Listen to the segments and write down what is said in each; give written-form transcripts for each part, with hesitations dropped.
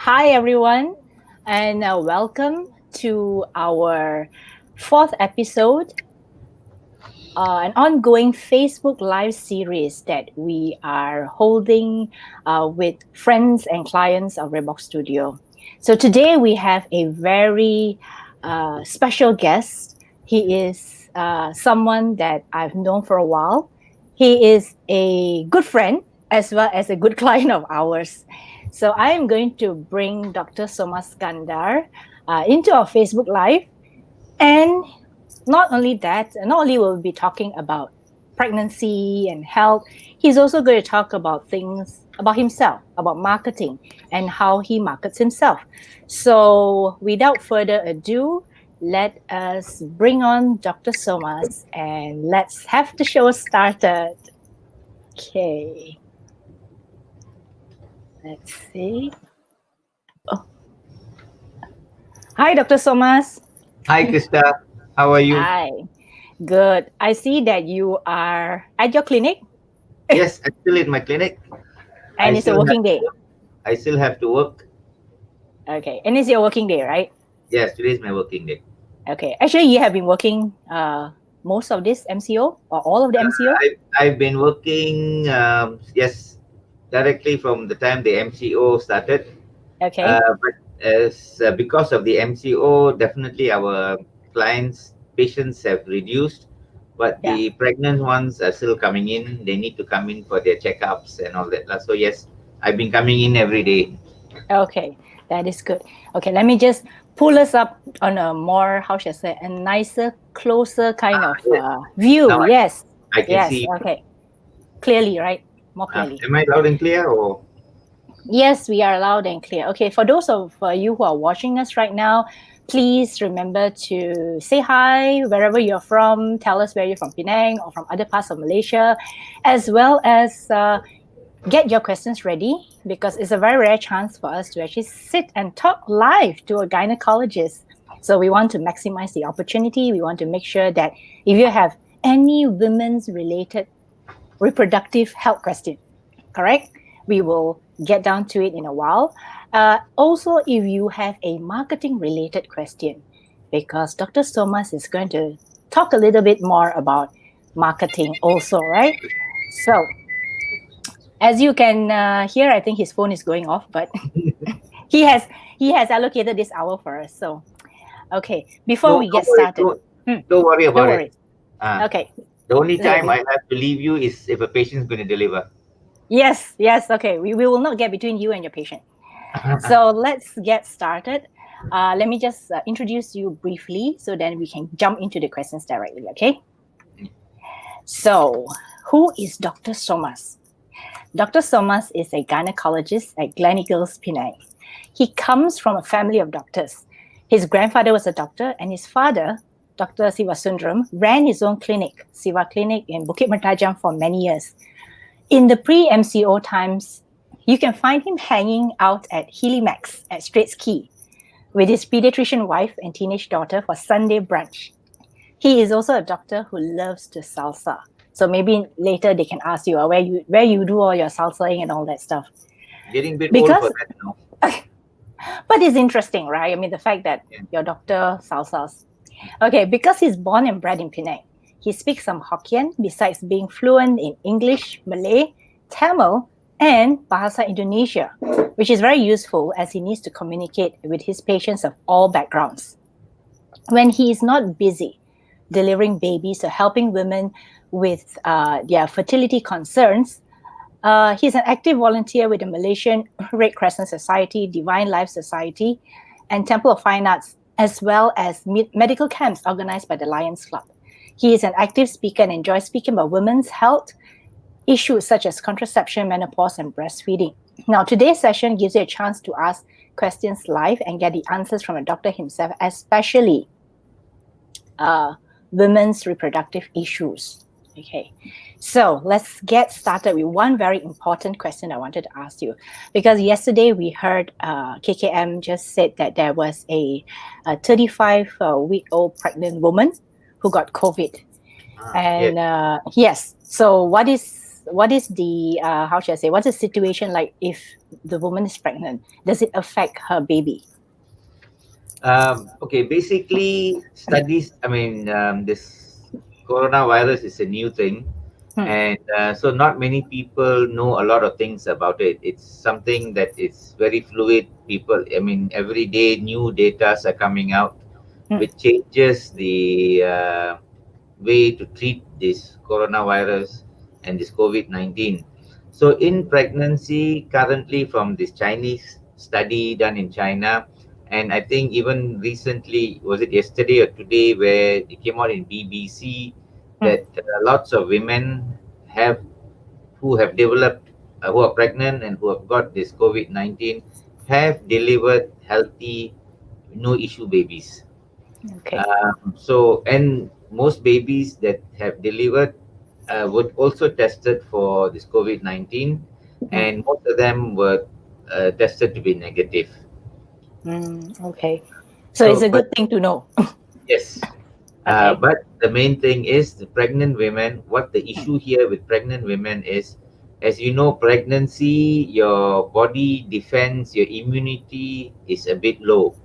Hi, everyone, and welcome to our fourth episode, an ongoing Facebook Live series that we are holding with friends and clients of Reproductive Studio. So today we have a very special guest. He is someone that I've known for a while. He is a good friend as well as a good client of ours. So I am going to bring Dr. Somaskandar into our Facebook Live. And not only that, not only will we be talking about pregnancy and health, he's also going to talk about things about himself, about marketing and how he markets himself. So without further ado, let us bring on Dr. Somas and let's have the show started. Okay. Let's see. Oh. Hi, Dr. Somas. Hi, Krista. How are you? Hi. Good. I see that you are at your clinic. Yes, I'm still in my clinic. And it's a working day. I still have to work. Okay. And it's your working day, right? Yes, today is my working day. Okay. Actually, you have been working most of this MCO or all of the MCO? I've been working, yes, directly from the time the MCO started. Okay. But because of the MCO, definitely our patients have reduced. But Yeah. the pregnant ones are still coming in. They need to come in for their checkups and all that. So yes, I've been coming in every day. Okay. That is good. Okay. Let me just pull us up on a more, how should I say, a nicer, closer kind of Yes. view. Now Yes. I can Yes. see. Okay. Clearly, right? More clearly. Am I loud and clear or? Yes, we are loud and clear. Okay, for those of you who are watching us right now, please remember to say hi wherever you're from. Tell us where you're from, Penang or from other parts of Malaysia, as well as get your questions ready because it's a very rare chance for us to actually sit and talk live to a gynecologist. So we want to maximize the opportunity. We want to make sure that if you have any women's related reproductive health question, correct? We will get down to it in a while. Also, if you have a marketing related question, because Dr. Thomas is going to talk a little bit more about marketing also, right? So, as you can hear, I think his phone is going off, but he has allocated this hour for us. So, okay, before we get started, don't worry about don't it. worry. Okay. The only So time I have to leave you is if a patient is going to deliver. Yes, okay. We will not get between you and your patient. So let's get started. Let me just introduce you briefly so then we can jump into the questions directly, okay? So, who is Dr. Somas? Dr. Somas is a gynecologist at Gleneagles, Penang. He comes from a family of doctors. His grandfather was a doctor and his father, Dr. Siva Sundram, ran his own clinic, Siva Clinic in Bukit Mertajam for many years. In the pre-MCO times, you can find him hanging out at Helimax at Straits Quay with his pediatrician wife and teenage daughter for Sunday brunch. He is also a doctor who loves to salsa. So maybe later they can ask you where you do all your salsaing and all that stuff. Getting a bit old for that now. But it's interesting, right? I mean, the fact that your doctor salsas. Okay, because he's born and bred in Penang. He speaks some Hokkien besides being fluent in English, Malay, Tamil, and Bahasa Indonesia, which is very useful as he needs to communicate with his patients of all backgrounds. When he is not busy delivering babies or helping women with their fertility concerns, he's an active volunteer with the Malaysian Red Crescent Society, Divine Life Society, and Temple of Fine Arts, as well as medical camps organized by the Lions Club. He is an active speaker and enjoys speaking about women's health issues such as contraception, menopause, and breastfeeding. Now, today's session gives you a chance to ask questions live and get the answers from a doctor himself, especially women's reproductive issues. Okay, so let's get started with one very important question I wanted to ask you. Because yesterday we heard KKM just said that there was a 35-week-old pregnant woman who got COVID. And yes, so what is what is the how should I say? What's the situation like if the woman is pregnant? Does it affect her baby? Okay, basically, studies. I mean, this coronavirus is a new thing, Hmm, and so not many people know a lot of things about it. It's something that is very fluid. People, I mean, every day new data are coming out, hmm, which changes the way to treat this coronavirus and this COVID-19. So, in pregnancy, currently, from this Chinese study done in China, and I think even recently, was it yesterday or today, where it came out in BBC hmm. that lots of women have who have developed, who are pregnant and who have got this COVID-19 have delivered healthy, no issue babies. Okay. And most babies that have delivered were also tested for this COVID-19, Hmm, and most of them were tested to be negative. okay. So it's So, a but good thing to know. yes, Okay. but the main thing is the pregnant women. What the Hmm, issue here with pregnant women is, as you know, pregnancy, your body defense, your immunity is a bit low okay.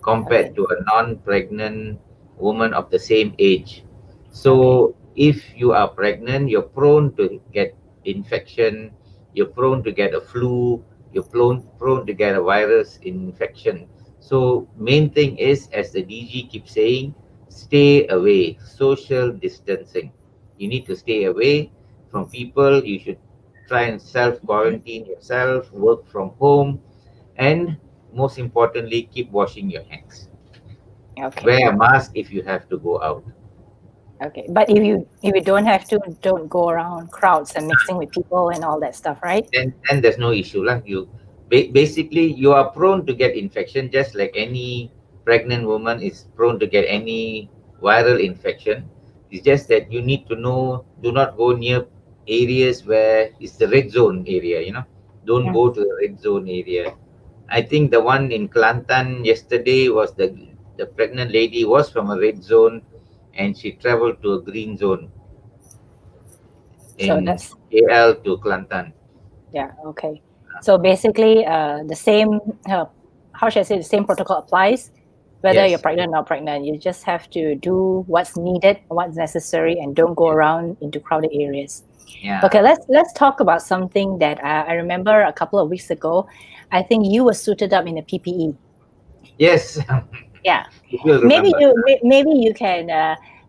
compared to a non-pregnant woman of the same age. Okay. So if you are pregnant, you're prone to get infection, you're prone to get a flu, you're prone to get a virus infection. So main thing is, as the DG keeps saying, stay away, social distancing. You need to stay away from people. You should try and self quarantine yourself, work from home, and most importantly, keep washing your hands. Okay. Wear a mask if you have to go out. Okay. But if you don't have to, don't go around crowds and mixing with people and all that stuff, right? Then there's no issue lah. Basically you are prone to get infection just like any pregnant woman is prone to get any viral infection. It's just that you need to know, do not go near areas where it's the red zone area, don't Mm. go to the red zone area. I think the one in Kelantan yesterday was the pregnant lady was from a red zone, and she traveled to a green zone So in that's KL to Kelantan. yeah. Okay. So basically, the same how should I say the same protocol applies whether you're Yes. pregnant or not pregnant. You just have to do what's needed, what's necessary, and don't go Yes. around into crowded areas. Okay, Yeah. let's talk about something that I remember a couple of weeks ago. I think you were suited up in a PPE. Yes. Yeah, You will maybe remember. maybe you can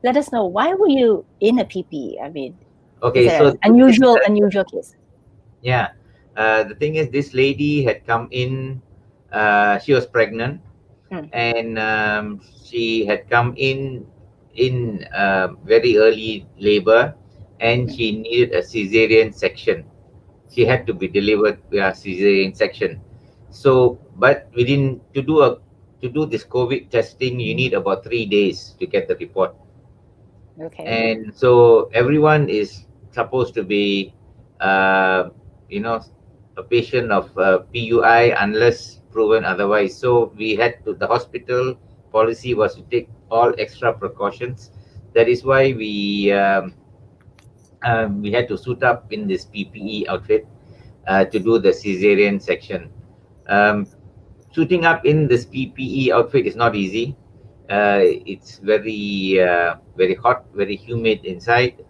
let us know why were you in a PPE? I mean, is Okay, it so an the thing is, unusual case? yeah, the thing is, this lady had come in. She was pregnant, Mm, and she had come in very early labor, and mm, she needed a cesarean section. She had to be delivered via cesarean section. So, but within to do this COVID testing, you need about 3 days to get the report. okay. And so everyone is supposed to be uh, you know a patient of PUI unless proven otherwise. So we had to, the hospital policy was to take all extra precautions. That is why we had to suit up in this PPE outfit to do the cesarean section. um, Suiting up in this PPE outfit is not easy. It's very hot, very humid inside.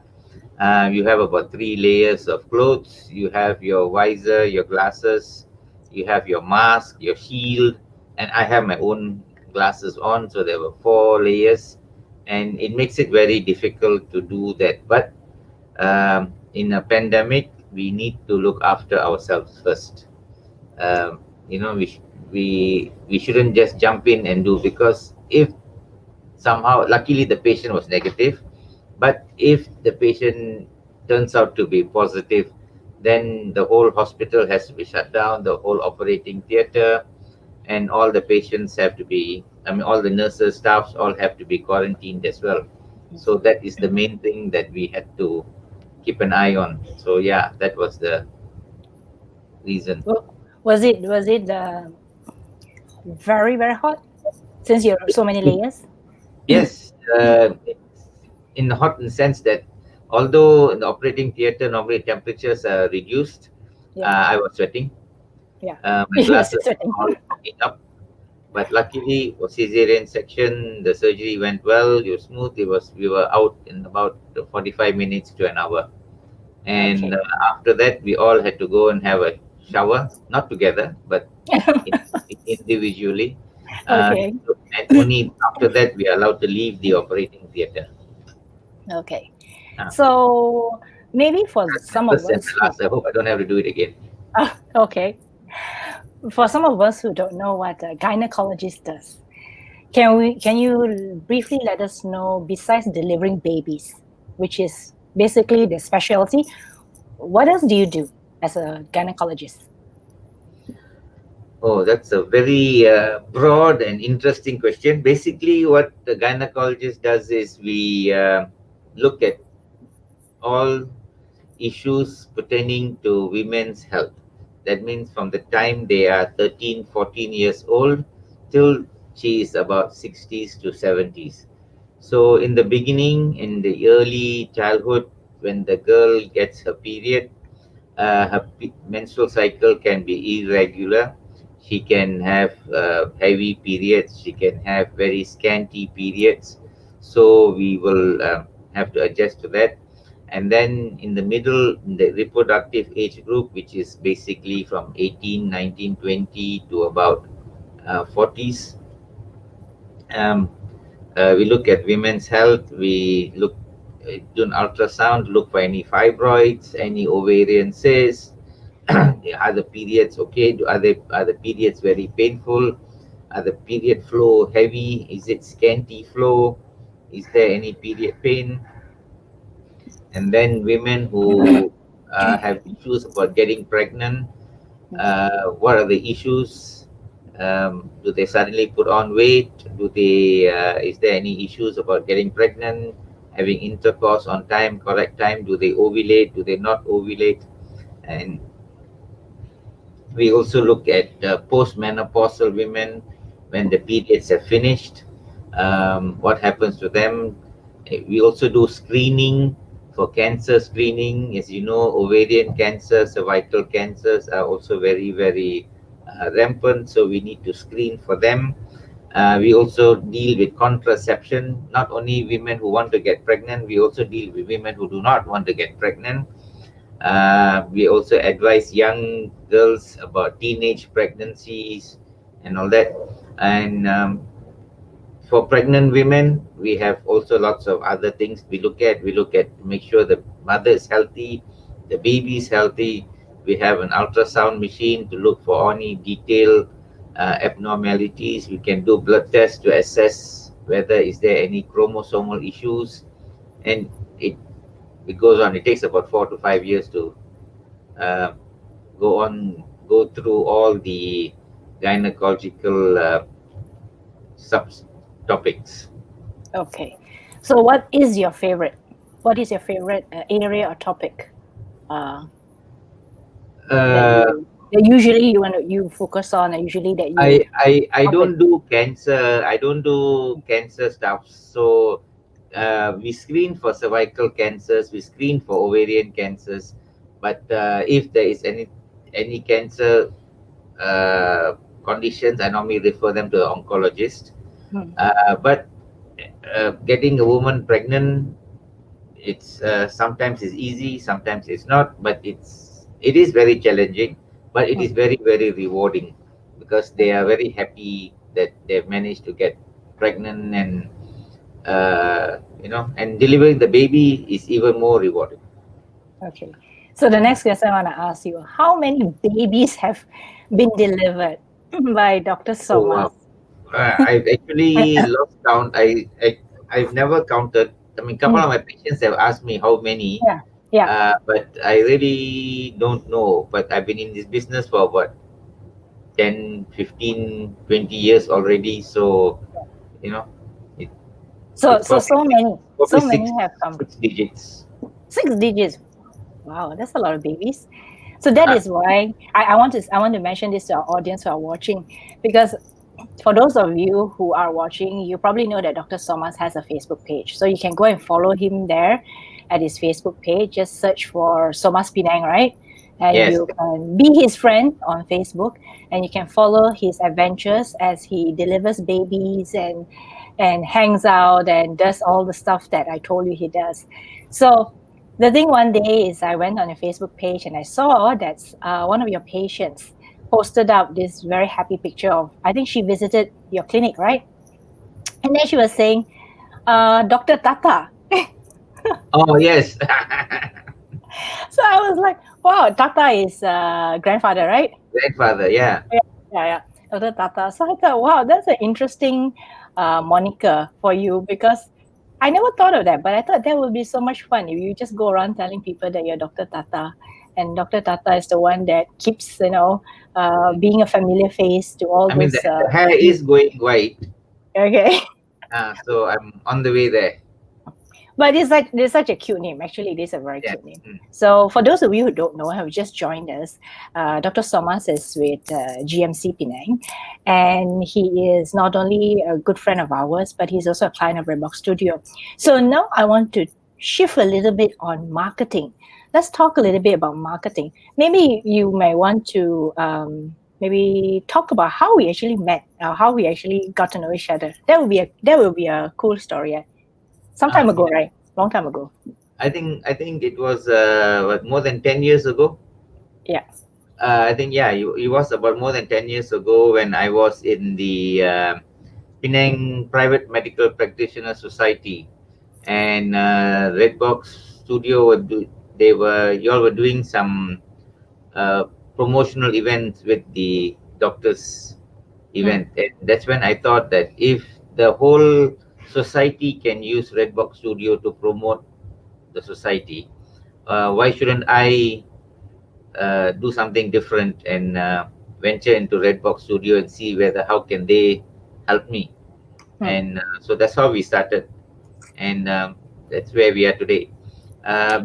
You have about 3 layers of clothes. You have your visor, your glasses, you have your mask, your shield, and I have my own glasses on. So there were 4 layers, and it makes it very difficult to do that. But in a pandemic, we need to look after ourselves first. um, we shouldn't just jump in and do, because if somehow, luckily the patient was negative, but if the patient turns out to be positive, then the whole hospital has to be shut down, the whole operating theater, and all the patients have to be, I mean, all the nurses, staffs, all have to be quarantined as well. So that is the main thing that we had to keep an eye on. So yeah, that was the reason. Was it very hot since you're so many layers? Yes, in the hot in the sense that Although in the operating theater, normally temperatures are reduced, Yeah. I was sweating. Yeah. My You was glasses sweating. all fogging up. But luckily, for cesarean section, the surgery went well. It was smooth. We were out in about 45 minutes to an hour. And Okay. after that, we all had to go and have a shower, not together, but in, individually. Uh, Okay. and only after that, we are allowed to leave the operating theater. Okay. Uh, So maybe for that's my some of first and us my last. I hope I don't have to do it again. okay, for some of us who don't know what a gynecologist does, can you briefly let us know, besides delivering babies, which is basically the specialty, what else do you do as a gynecologist? Oh, that's a very broad and interesting question. Basically, what the gynecologist does is we look at all issues pertaining to women's health. That means from the time they are 13, 14 years old till she is about 60s to 70s. So, in the beginning, in the early childhood, when the girl gets her period, her menstrual cycle can be irregular. She can have heavy periods. She can have very scanty periods. So we will have to adjust to that. And then in the middle, in the reproductive age group, which is basically from 18, 19, 20 to about 40s, um, we look at women's health. We look do an ultrasound, look for any fibroids, any ovarian cysts. Are the periods okay? Are the periods very painful? Are the period flow heavy? Is it scanty flow? Is there any period pain? And then women who have issues about getting pregnant, what are the issues? Do they suddenly put on weight? Do they? Is there any issues about getting pregnant, having intercourse on time, correct time? Do they ovulate? Do they not ovulate? And we also look at postmenopausal women when the periods have finished. What happens to them? We also do screening for cancer screening. As you know, ovarian cancer, cervical cancers are also very, very rampant. So we need to screen for them. We also deal with contraception, not only women who want to get pregnant, we also deal with women who do not want to get pregnant. We also advise young girls about teenage pregnancies and all that. And for pregnant women, we have also lots of other things we look at. We look at to make sure the mother is healthy, the baby is healthy. We have an ultrasound machine to look for any detailed abnormalities. We can do blood tests to assess whether is there any chromosomal issues, and it it goes on. It takes about 4 to 5 years to uh, go through all the gynecological sub topics. Okay. So what is your favorite area or topic uh, that Uh, you focus on, and usually that you I help with? don't do cancer. I don't do cancer stuff. So we screen for cervical cancers. We screen for ovarian cancers. But if there is any cancer conditions, I normally refer them to the oncologist. Hmm. But getting a woman pregnant, it's sometimes it's easy, sometimes it's not, but it is very challenging, but it is Hmm. very, very rewarding because they are very happy that they've managed to get pregnant, and and delivering the baby is even more rewarding. Okay. So the next question I want to ask you: how many babies have been delivered by Dr. Oh Somas? wow. I've actually lost count. I've never counted. I mean, couple Hmm. of my patients have asked me how many, Yeah. Yeah. but I really don't know. But I've been in this business for what, 10, 15, 20 years already. So, you know, it, So it's so probably so many probably so six many have come. six digits. 6 digits. Wow, that's a lot of babies. So that is why I want to mention this to our audience who are watching, because for those of you who are watching, you probably know that Dr. Somas has a Facebook page. So you can go and follow him there. at his Facebook page. Just search for Somas Penang, right? And Yes. you can be his friend on Facebook, and you can follow his adventures as he delivers babies and hangs out and does all the stuff that I told you he does. So the thing one day is I went on a Facebook page and I saw that one of your patients posted up this very happy picture of, I think she visited your clinic, right? And then she was saying, Dr. Tata. Oh, yes. So I was like, wow, Tata is grandfather, right? Grandfather, yeah. Yeah, yeah, yeah. Dr. Tata. So I thought, wow, that's an interesting moniker for you because I never thought of that, but I thought that would be so much fun if you just go around telling people that you're Dr. Tata. And Dr. Tata is the one that keeps, being a familiar face to all I mean, those. the hair is going white, Okay. so I'm on the way there. But it's such a cute name. Actually, it is a very Yeah. cute name. So for those of you who don't know, have just joined us, Dr. Somas is with GMC Penang, and he is not only a good friend of ours, but he's also a client of Redbox Studio. So now I want to shift a little bit on marketing. Let's talk a little bit about marketing. Maybe you may want to maybe talk about how we actually met, how we actually got to know each other. That would be a cool story. Some time ago, Yeah. right? Long time ago. I think it was more than 10 years ago. Yeah. I think, yeah, it was about more than 10 years ago when I was in the Penang Private Medical Practitioner Society, and Redbox Studio you all were doing some uh, promotional events with the doctors Mm, event. And that's when I thought that if the whole society can use Redbox Studio to promote the society, why shouldn't I do something different and venture into Redbox Studio and see whether how can they help me? mm. And so that's how we started, and that's where we are today.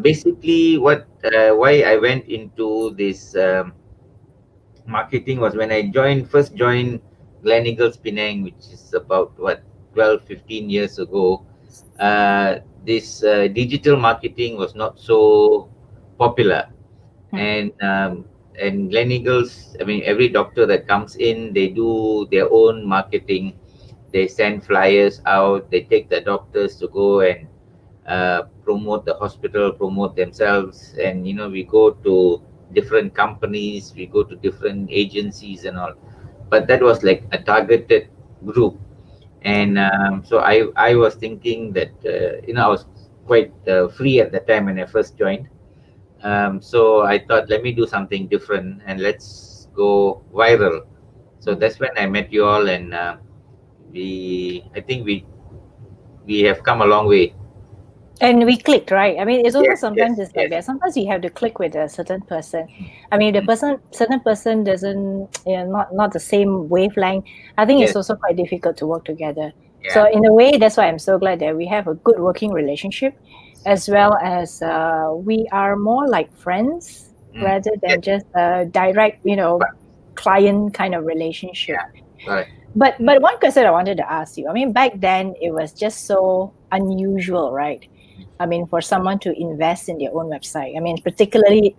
Basically, what why I went into this marketing was when I first joined Gleneagles Penang, which is about what 12, 15 years ago. This digital marketing was not so popular, Mm, and Gleneagles, I mean, every doctor that comes in, they do their own marketing. They send flyers out. They take the doctors to go and promote the hospital, promote themselves, and we go to different companies, we go to different agencies and all. But that was like a targeted group, and so I was thinking that I was quite free at the time when I first joined. So I thought, let me do something different and let's go viral. So mm. that's when I met you all, and I think we have come a long way. And we clicked, right? I mean, it's also Yes, sometimes yes, it's like yes. that. Sometimes you have to click with a certain person. I mean, the certain person doesn't, not the same wavelength. I think it's Yes, also quite difficult to work together. So yeah. in a way, that's why I'm so glad that we have a good working relationship, as well as we are more like friends Mm. rather Yes, than just a direct, but client kind of relationship. yeah, correct. But one question I wanted to ask you, I mean, back then it was just so unusual, right? I mean, for someone to invest in their own website. I mean, particularly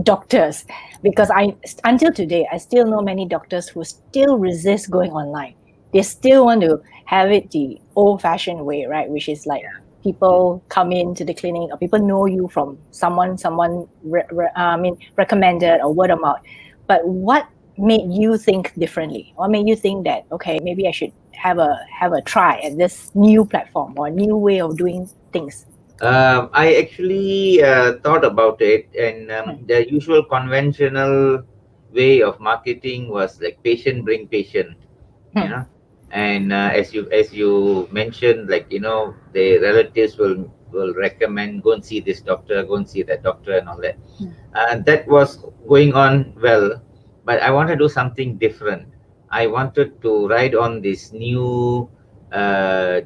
doctors, because I until today I still know many doctors who still resist going online. They still want to have it the old-fashioned way, right? Which is like people come into the clinic or people know you from someone recommended or word of mouth. But what made you think differently? What made you think that okay, maybe I should have a try at this new platform or new way of doing things? I actually thought about it, and Hmm, the usual conventional way of marketing was like patient bring patient, you hmm, know. And as you mentioned, like the relatives will recommend, go and see this doctor, go and see that doctor, and all that. hmm, That was going on well, but I want to do something different. I wanted to ride on this new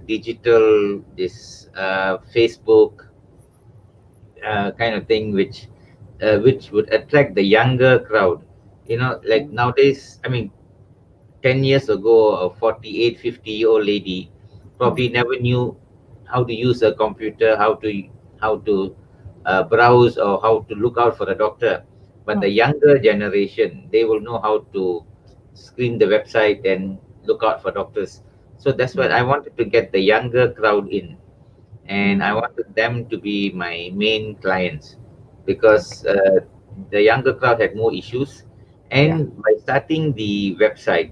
digital, this Facebook kind of thing, which would attract the younger crowd. Like hmm, nowadays, I mean, 10 years ago, a 48, 50-year-old lady hmm, probably never knew how to use a computer, how to browse or how to look out for a doctor. But the mm, younger generation, they will know how to screen the website and look out for doctors. So that's what mm, I wanted to get the younger crowd in, and I mm. wanted them to be my main clients because Okay. the younger crowd had more issues. Yeah. And by starting the website,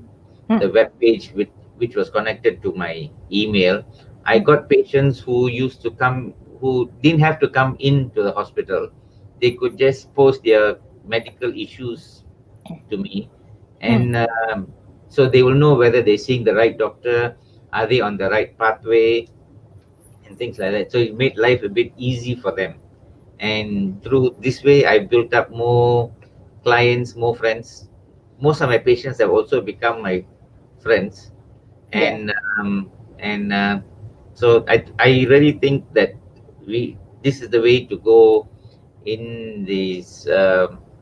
the Mm, web page which was connected to my email, I mm, got patients who used to come, who didn't have to come into the hospital. They could just post their medical issues to me, mm. and so they will know whether they're seeing the right doctor, are they on the right pathway, and things like that. So it made life a bit easy for them. And through this way, I built up more clients, more friends. Most of my patients have also become my friends, Yeah. and um, and so I really think that we this is the way to go in this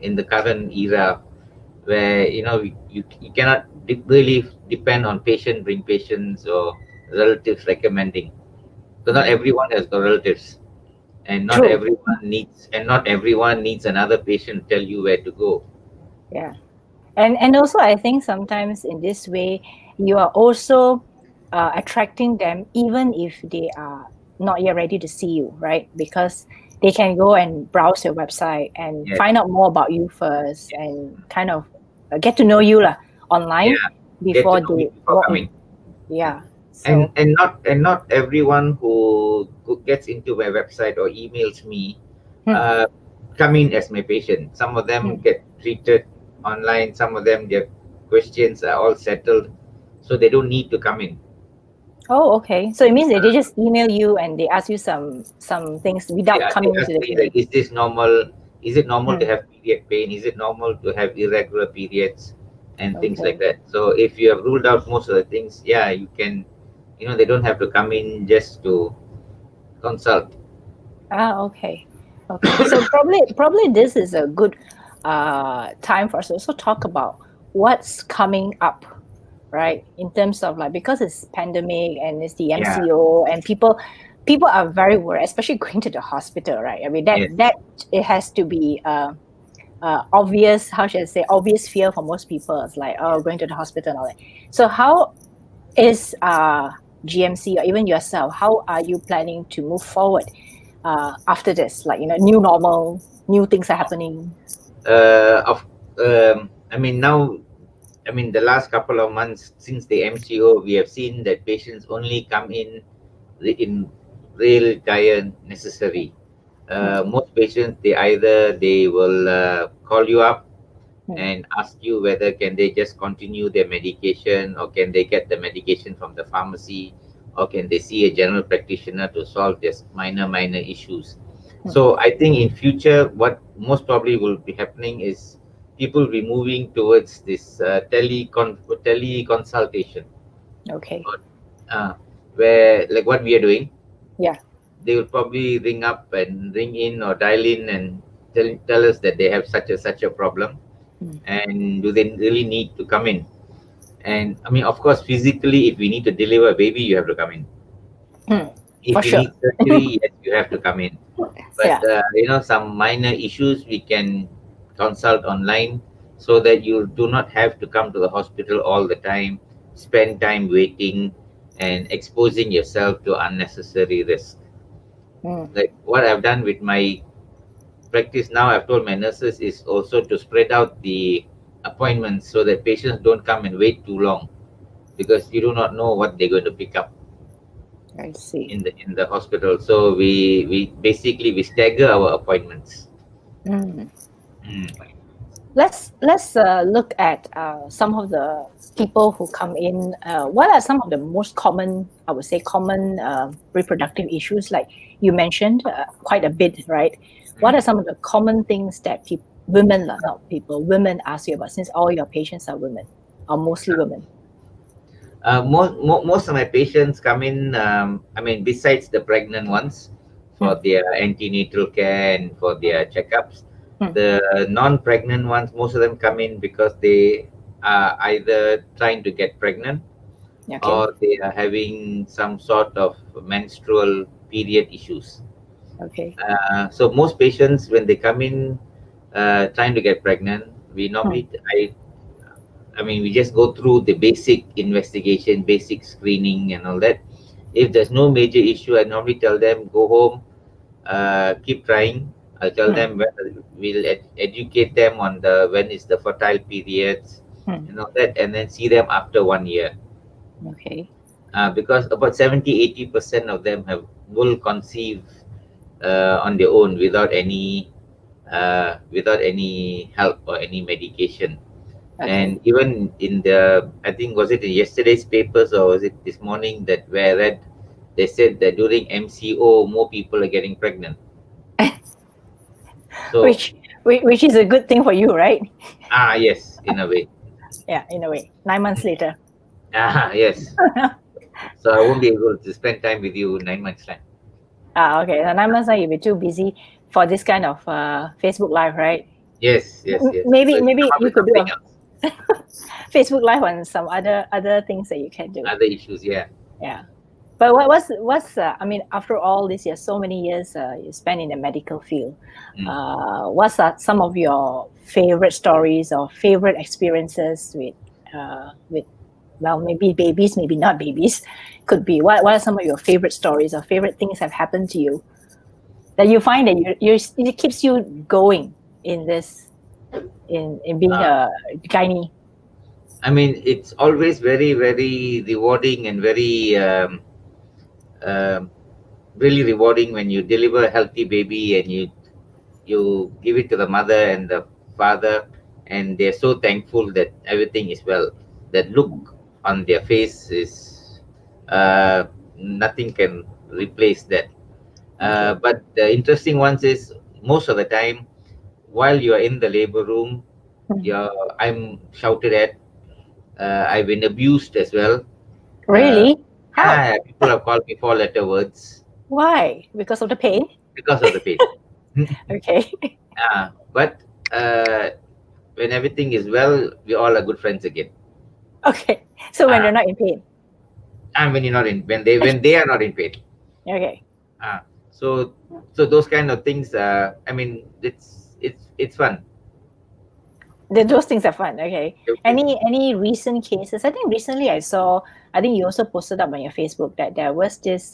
in the current era, where you cannot really depend on patient bring patients or relatives recommending. So not Mm. everyone has got relatives, and True. not everyone needs another patient to tell you where to go. Yeah. And also I think sometimes in this way you are also attracting them even if they are not yet ready to see you, right? Because they can go and browse your website and Yes, find out more about you first yes, and kind of get to know you lah, online yeah. Get to before know me they before walk in. coming. Yeah. and So and not and not everyone who gets into my website or emails me hmm, uh, come in as my patient. Some of them hmm. get treated online, some of them, their questions are all settled, so they don't need to come in. Oh, okay. So it means that they just email you and they ask you some things without They coming into ask the me that, clinic. is this normal, is it normal to Hmm. have period pain, is it normal to have irregular periods, and things like Okay. that. So if you have ruled out most of the things, yeah, you can, they don't have to come in just to consult. Ah, okay. Okay. So probably this is a good time for us to also talk about what's coming up, right? In terms of like because it's pandemic and it's the Yeah. MCO and people are very worried, especially going to the hospital, right? I mean Yes. that it has to be obvious, how should I say, obvious fear for most people. It's like, oh, Yes. going to the hospital and all that. So how is GMC or even yourself, how are you planning to move forward after this? Like, new normal, new things are happening. Of I mean, now, I mean, the last couple of months since the MCO, we have seen that patients only come in real dire necessary. Hmm, Most patients, they will call you up hmm, and ask you whether can they just continue their medication, or can they get the medication from the pharmacy, or can they see a general practitioner to solve their minor issues. hmm. So I think in future, what most probably will be happening is people will be moving towards this tele consultation, Okay. or, uh, where, like what we are doing, Yeah. they will probably ring up and ring in or dial in and tell us that they have such a problem, Hmm, and do they really need to come in. And I mean, of course, physically, if we need to deliver a baby, you have to come in. hmm. For If you sure. need surgery, yes, you have to come in. But Yeah. some minor issues we can consult online, so that you do not have to come to the hospital all the time, spend time waiting and exposing yourself to unnecessary risk. Hmm, Like what I've done with my practice now, I've told my nurses is also to spread out the appointments so that patients don't come and wait too long, because you do not know what they're going to pick up I see. in the hospital. So we stagger our appointments. Hmm. Mm. Let's look at some of the people who come in. What are some of the most common, I would say, common reproductive issues? Like you mentioned, quite a bit, right? What Mm. are some of the common things that women, not people, women ask you about? Since all your patients are women, or mostly women. Most of my patients come in, I mean, besides the pregnant ones, Hmm, for their antenatal care and for their checkups, hmm, the non-pregnant ones, most of them come in because they are either trying to get pregnant, okay. or they are having some sort of menstrual period issues. Okay. So most patients, when they come in trying to get pregnant, we Hmm. normally, I mean, we just go through the basic investigation, basic screening, and all that. If there's no major issue, I normally tell them go home, keep trying. I'll tell Hmm. them we'll educate them on the when is the fertile periods, Hmm. and all that, and then see them after 1 year. Okay. Because about 70-80% of them will conceive on their own without any help or any medication. Okay. And even in the, I think, was it in yesterday's papers or was it this morning that where I read, they said that during MCO, more people are getting pregnant. So, Which is a good thing for you, right? yes, in a way. Yeah, in a way. 9 months later. Yes. So I won't be able to spend time with you 9 months time. Okay. So 9 months now you'll be too busy for this kind of Facebook Live, right? Yes, yes, yes. So you come Maybe up you with could do something a else, Facebook Live on some other things that you can do. other issues. Yeah. Yeah. But what's I mean, after all these years, so many years you spent in the medical field, Mm. what's some of your favorite stories or favorite experiences with well, maybe babies, maybe not babies, could be. What are some of your favorite stories or favorite things have happened to you that you find that it keeps you going in this in being Uh, a gynae? I mean, it's always very, very rewarding and very um, really rewarding when you deliver a healthy baby and you give it to the mother and the father, and they're so thankful that everything is well. That look on their face is nothing can replace that. Okay. But the interesting ones is most of the time while you are in the labor room, Hmm. I'm shouted at. I've been abused as well. Uh, Really? How? People have called me four-letter words Why? Because of the pain? because of the pain. Okay. But uh, when everything is well, we all are good friends again. Okay. So when Uh, you're not in pain. and when you're not in when they are not in pain. Okay. Uh, so so those kind of things. I mean, it's fun. Those things are fun. Okay. Okay. Any recent cases? I think recently I saw. I think you also posted up on your Facebook that there was this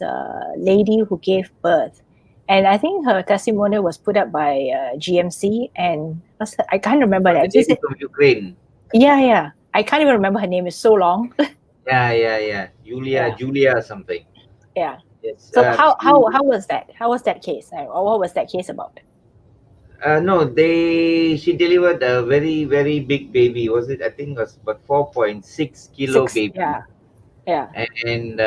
lady who gave birth, and I think her testimonial was put up by GMC. And I can't remember The that. lady from Ukraine. Yeah, yeah. I can't even remember her name. It's so long. Yeah. Yeah, Julia or something. yeah. Yes. So She. how was that? How was that case? Or what was that case about? No, she delivered a very, very big baby. Was it? I think it was about 4.6 kilo Six. baby, Yeah, yeah. and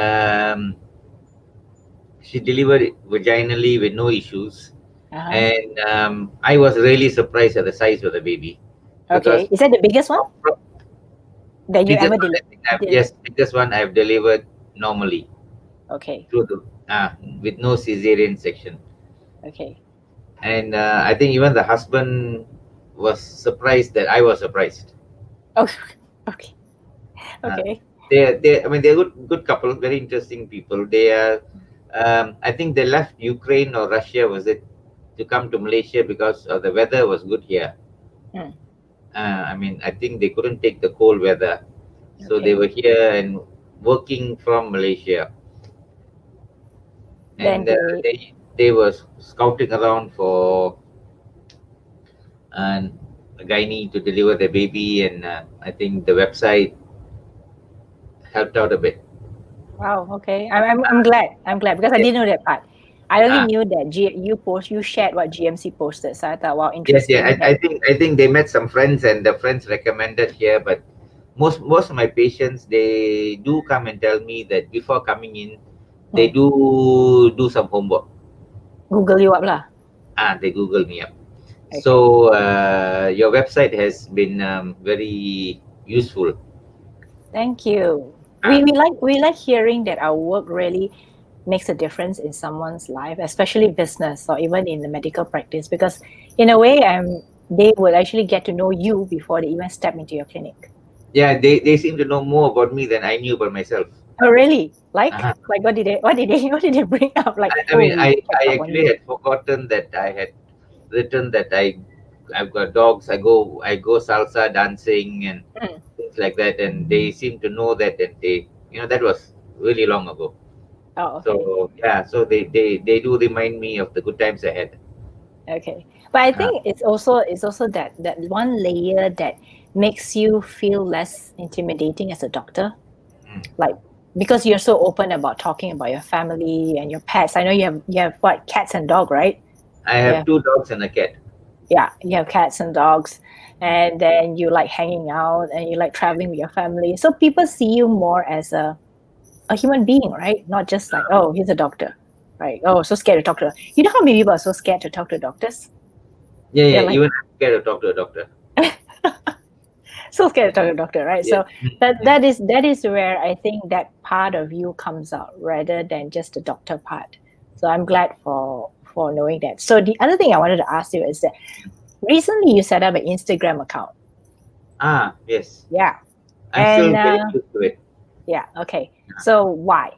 she delivered it vaginally with no issues. Uh huh. And I was really surprised at the size of the baby because Okay. Is that the biggest one that you biggest ever one, I think did? yes, biggest one I've delivered normally Okay. through the with no cesarean section. Okay. And I think even the husband was surprised that I was surprised. Oh, okay. Uh, Okay. I mean, they're good couple, very interesting people. They are, I think they left Ukraine or Russia, was it, to come to Malaysia because the weather was good here. Hmm. I mean, I think they couldn't take the cold weather, so they Okay. were here and working from Malaysia, Then and they. they were scouting around for uh, a gynae to deliver the baby, and I think the website helped out a bit. Wow. Okay. I'm glad. I'm glad because I Yes, didn't know that part. I only uh, knew that you shared what GMC posted. So I thought, wow, yes, yeah. interesting. I think they met some friends, and the friends recommended here. But most of my patients, they do come and tell me that before coming in, they Hmm. do some homework. Google you up lah. They Google me up. Okay. So your website has been very useful. Thank you. Ah, We like hearing that our work really makes a difference in someone's life, especially business or even in the medical practice, because in a way, they will actually get to know you before they even step into your clinic. yeah, they seem to know more about me than I knew about myself. Oh, really? Uh-huh. Like what did they bring up? Like, I oh, mean, we check I up on actually you. had forgotten that I had written that I've got dogs. I go salsa dancing and Mm. things like that, and they seem to know that, and they, that was really long ago. Oh, okay. So yeah, so they do remind me of the good times I had. Okay. But I Uh, think it's also that one layer that makes you feel less intimidating as a doctor. mm. Like because you're so open about talking about your family and your pets. I know you have what, cats and dog, right? I Yeah. have two dogs and a cat. Yeah, you have cats and dogs, and then you like hanging out and you like traveling with your family. So people see you more as a human being, right? Not just like, oh, he's a doctor, right? Oh, so scared to talk to. You know how many people are so scared to talk to doctors? Yeah, yeah. They're like, Even I'm scared to talk to a doctor. so scared to talk to a doctor, right? Yes. So that is where I think that part of you comes out rather than just the doctor part. So I'm glad for knowing that. So the other thing I wanted to ask you is that recently you set up an Instagram account. Yes. Yeah. I'm And still getting used to it. yeah, okay. So why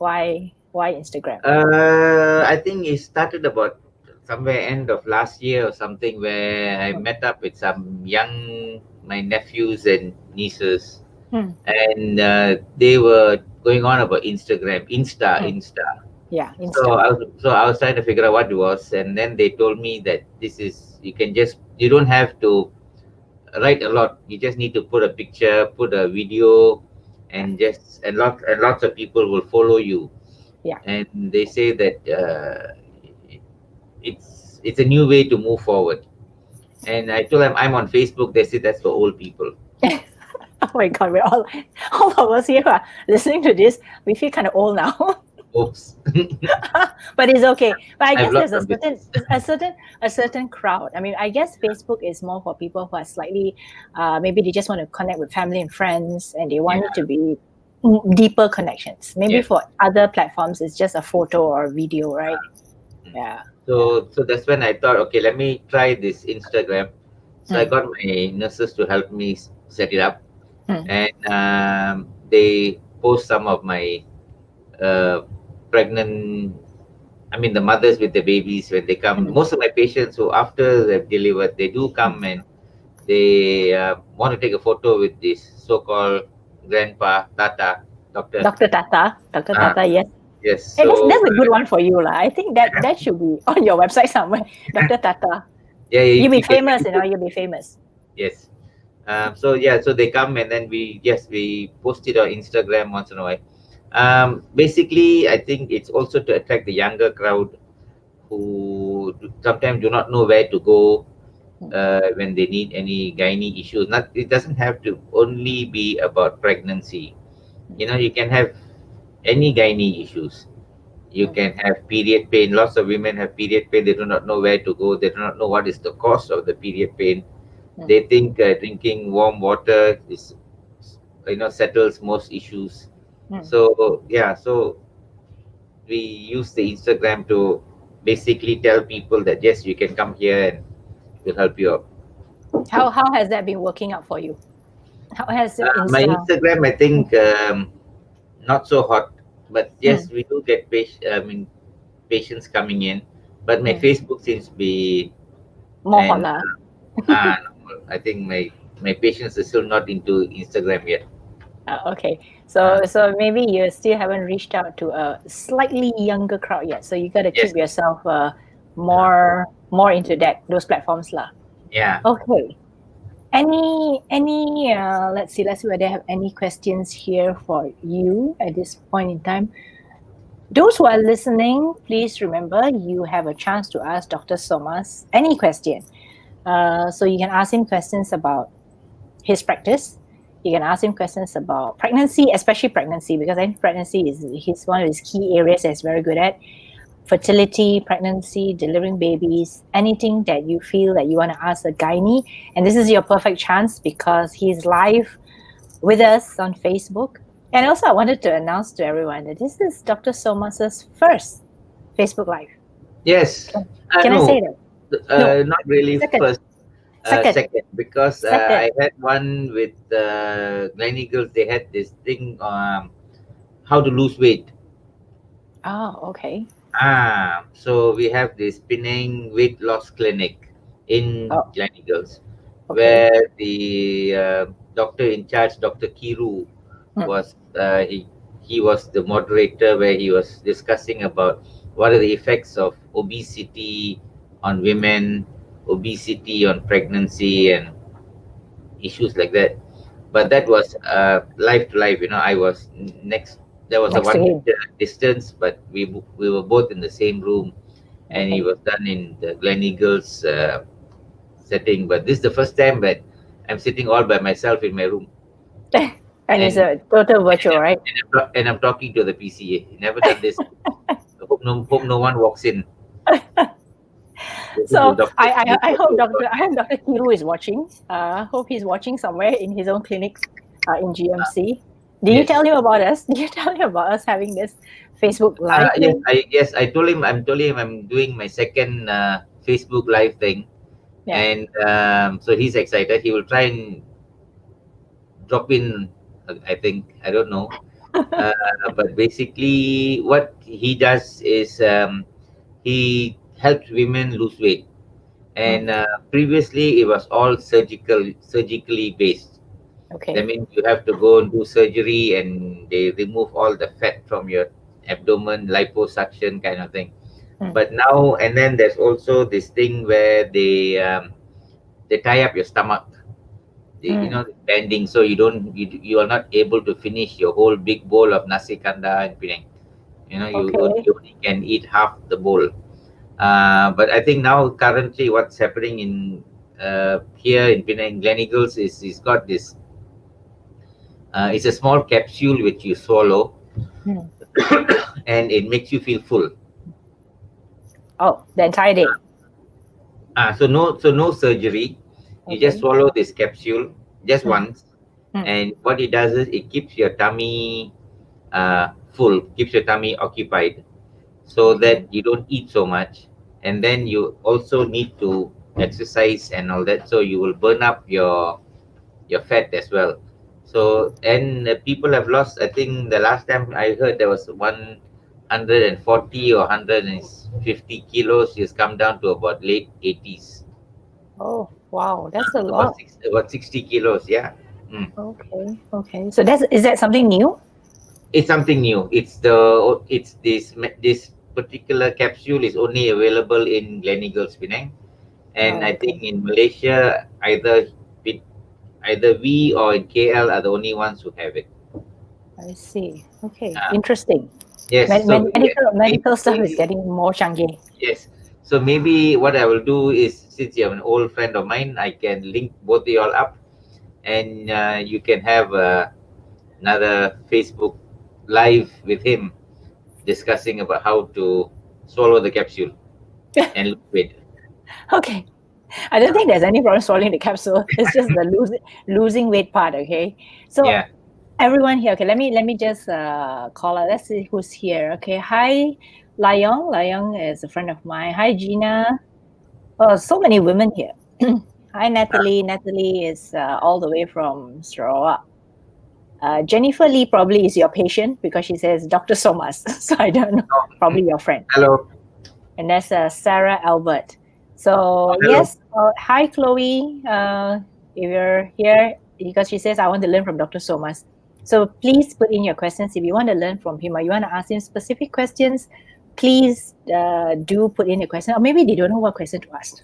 Instagram? I think it started about somewhere end of last year or something, where I Hmm. met up with some young my nephews and nieces, Hmm. and they were going on about Hmm. Insta. Yeah, So Insta. I was trying to figure out what it was, and then they told me that this is you don't have to write a lot. You just need to put a picture, put a video, Yeah, and lots of people will follow you. yeah. And they say that it's a new way to move forward. And I told them I'm on Facebook. They say that's for old people. Oh my God, we're all of us here are listening to this. We feel kind of old now. Oops, But it's okay. But I I've guess lost there's a some certain business. a certain a certain crowd. I mean, I guess Facebook is more for people who are slightly maybe they just want to connect with family and friends and they want it Yeah, to be deeper connections. Maybe yeah. for other platforms it's just a photo or a video, right? Mm. Yeah. Yeah. So that's when I thought, okay, let me try this Instagram. So I Mm, got my nurses to help me set it up, mm, and they post some of my uh, pregnant. I mean, the mothers with the babies when they come. mm, Most of my patients who after they've delivered, they do mm. come and they want to take a photo with this so-called grandpa, tata, doctor. Dr. Uh, Tata, yes. yes. Hey, that's So that's a good one for you, lah. I think that should be on your website somewhere. Dr. Tata. yeah, You'll be you can famous, you put you'll be famous. yes. So yeah, so they come and then we post it on Instagram once in a while. Basically, I think it's also to attract the younger crowd who sometimes do not know where to go Mm, when they need any gynae issues. Not it doesn't have to only be about pregnancy. mm, You can have any gynae issues. You mm, can have period pain. Lots of women have period pain. They do not know where to go. They do not know what is the cause of the period pain. mm, They think drinking warm water is, settles most issues. mm. So yeah, so we use the Instagram to basically tell people that yes, you can come here and we'll help you out. How has that been working out for you? How has the My Insta? Instagram, I Mm, think, not so hot, but mm, yes, we do get patients coming in. But my mm. Facebook seems to be, More and hola. no, I think my patients are still not into Instagram yet. Okay. Uh, So maybe you still haven't reached out to a slightly younger crowd yet. So you got to yes, keep yourself uh, more into those platforms lah. yeah, Okay. Any let's see whether I have any questions here for you at this point in time. Those who are listening, please remember you have a chance to ask Dr. Somas any question. So you can ask him questions about his practice. You can ask him questions about pregnancy, especially pregnancy, because I think pregnancy is his one of his key areas that he's very good at. Fertility, pregnancy, delivering babies, anything that you feel that you want to ask a gynae. And this is your perfect chance because he's live with us on Facebook. And also, I wanted to announce to everyone that this is Dr. Somas's first Facebook Live. yes. Can I say No, that? No, not really second, first. second, Second, because second. I had one with Gleneagles. They had this thing. how to lose weight. Oh, okay. So we have this Penang weight loss clinic in Oh, Gleneagles, okay. where the doctor in charge, Dr. Kiru, Hmm. was he was the moderator, where he was discussing about what are the effects of obesity on women, obesity on pregnancy, and issues like that. But that Okay. was live to live. I was next. There was a Next to 1 meter him. distance, but we were both in the same room, and it Okay. was done in the Gleneagles setting. But this is the first time that I'm sitting all by myself in my room, And it's and a total virtual, right? and I'm talking to the PCA. Never done this. Hope no one walks in. This is So Dr. I hope Dr. Kiru is watching. Hope he's watching somewhere in his own clinics in GMC. Did you tell Yes. him about us? Did you tell him about us having this Facebook Live Yes, thing? I told him I'm doing my second Facebook live thing, Yeah. and so he's excited. He will try and drop in. I think, I don't know, but basically what he does is he helps women lose weight, Mm, and previously it was all surgically based. That okay. means you have to go and do surgery, and they remove all the fat from your abdomen, liposuction kind of thing. Mm, But now and then there's also this thing where they tie up your stomach, mm, bending, so you are not able to finish your whole big bowl of nasi kandar and Penang. okay. You only can eat half the bowl. But I think now currently what's happening in here in Penang Gleneagles is he's got this. It's a small capsule which you swallow, Mm. and it makes you feel full. Oh, the entire day. So no surgery. You just Okay. swallow this capsule just Mm, once, mm, and what it does is it keeps your tummy full, keeps your tummy occupied, so that okay. you don't eat so much, and then you also need to exercise and all that, so you will burn up your fat as well. So, and people have lost. I think the last time I heard there was 140 or 150 kilos. She's come down to about late 80s. Oh, wow. That's a lot. About 60 kilos. Yeah. Mm. Okay. Okay. So is that something new? It's something new. It's this particular capsule is only available in Gleneagles, Penang, and Oh, I okay. think in Malaysia either we or in KL are the only ones who have it. I see. Okay. Uh, Interesting. yes. So Medical stuff is maybe getting more chunky. yes. So maybe what I will do is, since you're an old friend of mine, I can link both of you all up, and you can have another Facebook live with him discussing about how to swallow the capsule and lose weight. Okay. I don't think there's any problem swallowing the capsule. It's just the losing weight part. Okay. So Yeah. everyone here. Okay. Let me just call out. Let's see who's here. Okay. Hi, Layong. Layong is a friend of mine. Hi, Gina. Oh, so many women here. Hi, Natalie. Natalie is all the way from Sarawak. Jennifer Lee probably is your patient because she says Dr. Somas. So I don't know. Oh, Probably your friend. hello. And that's Sarah Albert. Oh, So hello. yes, hi Chloe. If you're here, because she says I want to learn from Dr. Somas. So please put in your questions if you want to learn from him or you want to ask him specific questions. Please do put in your question, or maybe they don't know what question to ask.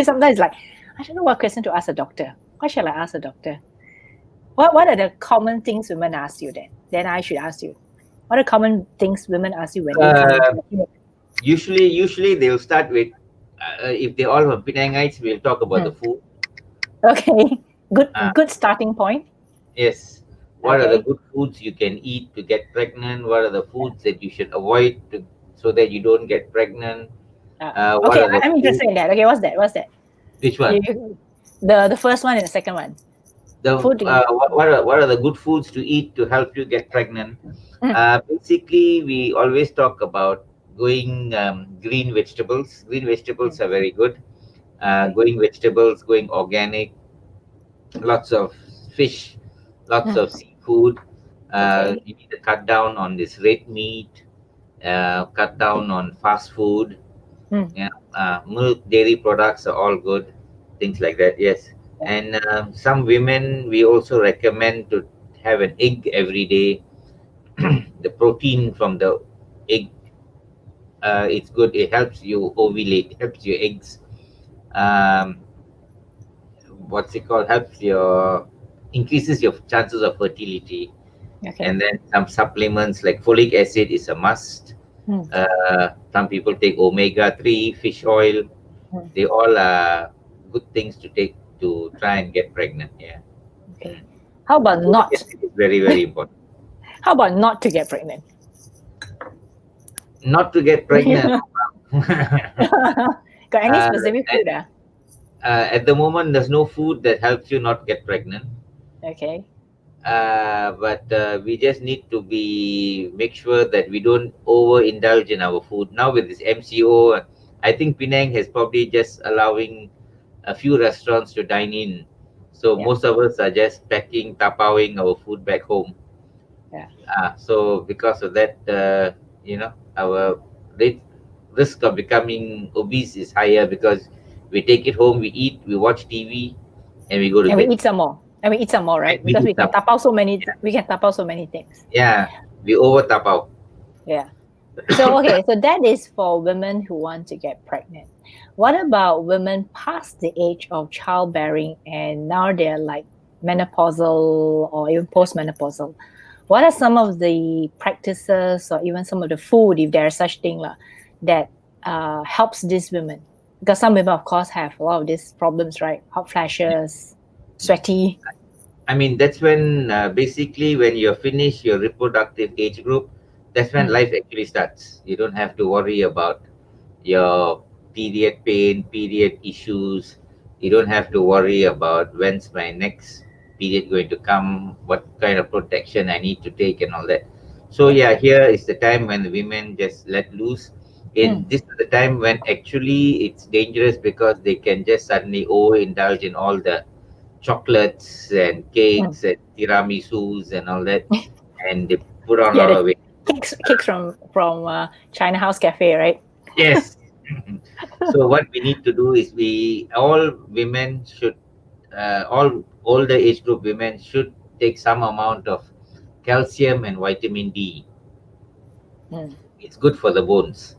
Sometimes like I don't know what question to ask a doctor. What shall I ask a doctor? What are the common things women ask you then? Then I should ask you. What are common things women ask you when they come into Uh, the clinic? usually they'll start with, if they're all from Penangites, we'll talk about the Hmm. food. Okay. Good Uh, good starting point. yes. What are the Okay. good foods you can eat to get pregnant? What are the foods that you should avoid so that you don't get pregnant? What Okay, are the I'm foods? interested in that. Okay, what's that? What's that? Which one? The first one and the second one. Food to get. What are the good foods to eat to help you get pregnant? Mm, Basically, we always talk about going green vegetables. Green mm, vegetables are very good. okay. Going vegetables, going organic, lots of fish, lots Mm, of seafood. Okay. You need to cut down on this red meat, cut down on fast food. Mm. Yeah, milk, dairy products are all good, things like that. Yes, Yeah. and some women we also recommend to have an egg every day. The protein from the egg, it's good. It helps you ovulate, helps your eggs. Um, what's it called? Helps your increases your chances of fertility. Okay. And then some supplements like folic acid is a must. Mm. Some people take omega 3 fish oil. Mm. They all are good things to take to try and get pregnant. Yeah. Okay. How about Folic not? acid is very, very important. How about not to get pregnant? Not to get pregnant. Got any uh, specific at, food? Ah? at the moment, there's no food that helps you not get pregnant. Okay. But we just need to be make sure that we don't overindulge in our food. Now with this MCO, I think Penang has probably just allowing a few restaurants to dine in. So Yeah. most of us are just packing, tapawing our food back home. Yeah. So because of that, our rate, risk of becoming obese is higher because we take it home, we eat, we watch TV, and we go to And we bed. eat some more. And we eat some more, And right? we Because eat we can some. tap out so many. Yeah, We can tap out so many things. yeah, we over tapau. Yeah. So okay, so that is for women who want to get pregnant. What about women past the age of childbearing and now they're like menopausal or even postmenopausal? What are some of the practices or even some of the food, if there's such thing lah, that helps these women? Because some women, of course, have a lot of these problems, right? Hot flashes, sweaty. I mean, that's when basically when you're finished your reproductive age group, that's when Mm, life actually starts. You don't have to worry about your period pain, period issues. You don't have to worry about when's my next period going to come, what kind of protection I need to take, and all that. So yeah. yeah, here is the time when the women just let loose. Mm, In this is the time when actually it's dangerous because they can just suddenly overindulge in all the chocolates and mm. cakes and tiramisus and all that, and they put on a Yeah, lot the of weight. cakes from China House Cafe, right? Yes. So what we need to do is we all women should all older age group women should take some amount of calcium and vitamin D. Mm, It's good for the bones,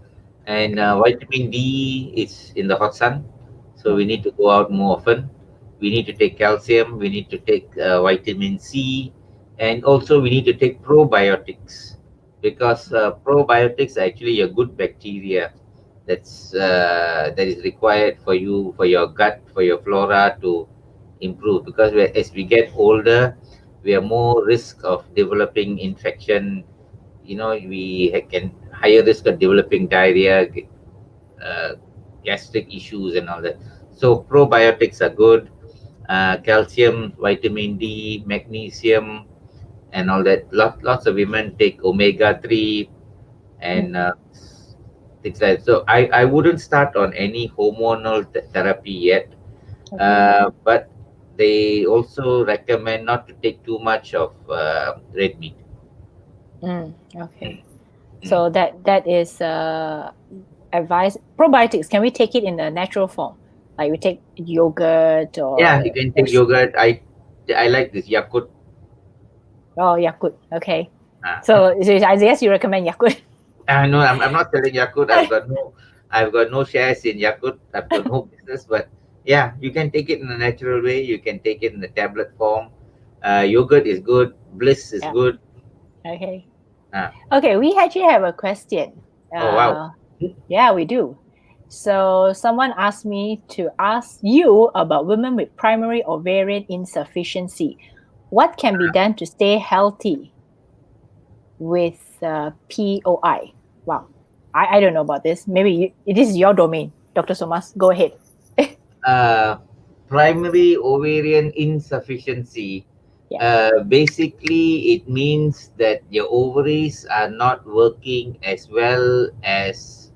and okay. vitamin D is in the hot sun, so we Mm, need to go out more often. We need to take calcium. We need to take vitamin C, and also we need to take probiotics because probiotics are actually a good bacteria that is required for you for your gut for your flora to improve because as we get older we are more risk of developing infection. We can higher risk of developing diarrhea, uh, gastric issues and all that. So probiotics are good. Calcium, vitamin D, magnesium, and all that. Lots of women take omega 3 mm, and things like that. So I wouldn't start on any hormonal therapy yet, okay. but they also recommend not to take too much of red meat. Mm, okay. Mm. So that is advice. Probiotics, can we take it in the natural form? Like we take yogurt Yeah, or you can take yogurt. I like this Yakult. oh Yakult. Okay. Uh, So I guess you recommend Yakult. no, I'm not selling Yakult. I've got no shares in Yakult. I've got no business. But yeah, you can take it in a natural way. You can take it in the tablet form. Yogurt is good. Bliss is Yeah. good. Okay. Uh, Okay, we actually have a question. oh wow. Yeah, we do. So someone asked me to ask you about women with primary ovarian insufficiency. What can be done to stay healthy with POI? Wow, I don't know about this. Maybe it is your domain, Dr. Somas. Go ahead. Uh, Primary ovarian insufficiency. Yeah. Basically, it means that your ovaries are not working as well as